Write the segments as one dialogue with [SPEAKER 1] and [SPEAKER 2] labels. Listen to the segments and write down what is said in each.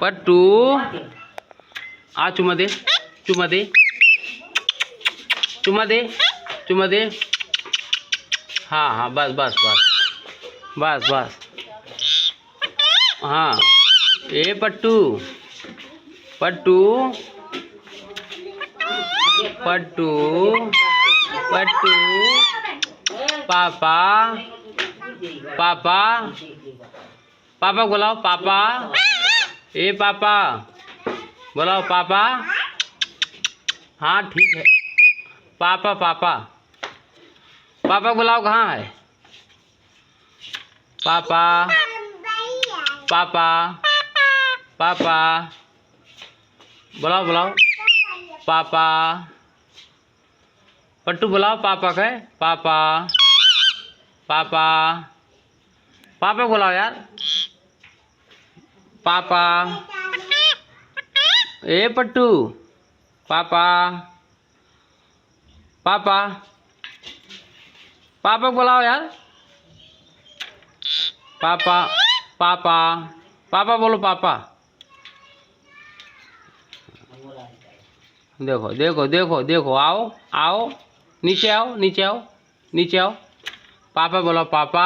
[SPEAKER 1] पट्टू आ चुमा दे चुमा दे चुमा दे चुमा दे। हाँ हाँ बस बस बस बस बस। हाँ ए पट्टू पट्टू पट्टू पट्टू पापा पापा पापा बुलाओ पापा। ए पापा बुलाओ पापा। हाँ ठीक है पापा पापा पापा बुलाओ कहाँ है पापा पापा पापा बुलाओ बुलाओ पापा। पट्टू बुलाओ पापा के पापा पापा पापा बुलाओ यार पापा। ए पट्टू पापा पापा पापा बुलाओ यार पापा पापा पापा बोलो पापा। देखो देखो देखो देखो आओ आओ नीचे आओ नीचे आओ नीचे आओ पापा बोलो पापा।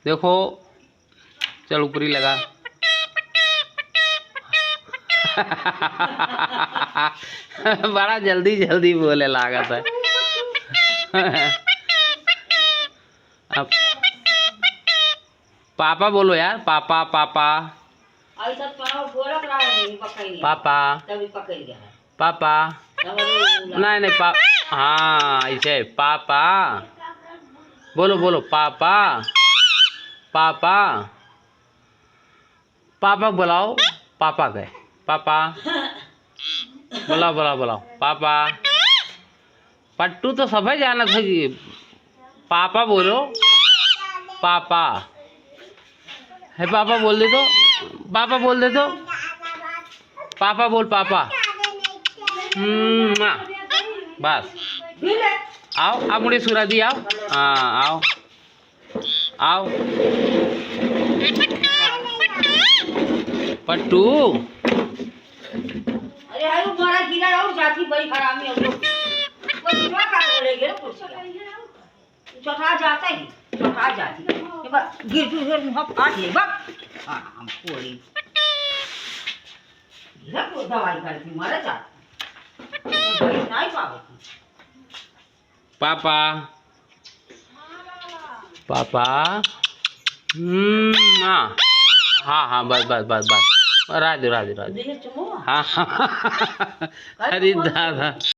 [SPEAKER 1] देखो चल ऊपरी लगा। बड़ा जल्दी जल्दी बोले लागत है। अब पापा बोलो यार पापा पापा पापा पापा। नहीं नहीं हाँ ऐसे पापा बोलो बोलो पापा पापा पापा बुलाओ पापा गए पापा बुलाओ बुलाओ बुलाओ पापा। पट्टू तो सब जाना था कि पापा बोलो पापा है पापा बोल दे तो पापा बोल दे तो पापा बोल पापा। बस आओ आप मुझे सुरा दी आओ। हाँ आओ आओ पट्टू।
[SPEAKER 2] अरे हाय वो मारा गिरा और जाती बड़ी हरामी है वो क्या कर ले गिरा कुछ चौथा जाता ही चौथा जाती ये बस गिर गिर मुंह फाट ले बस। हां हम कोई गिरा को दवाई करती मर जा नहीं पावे
[SPEAKER 1] पापा पापा। हाँ हाँ बस बस बस बस राजू राजू राजू। हाँ हाँ अरे दादा।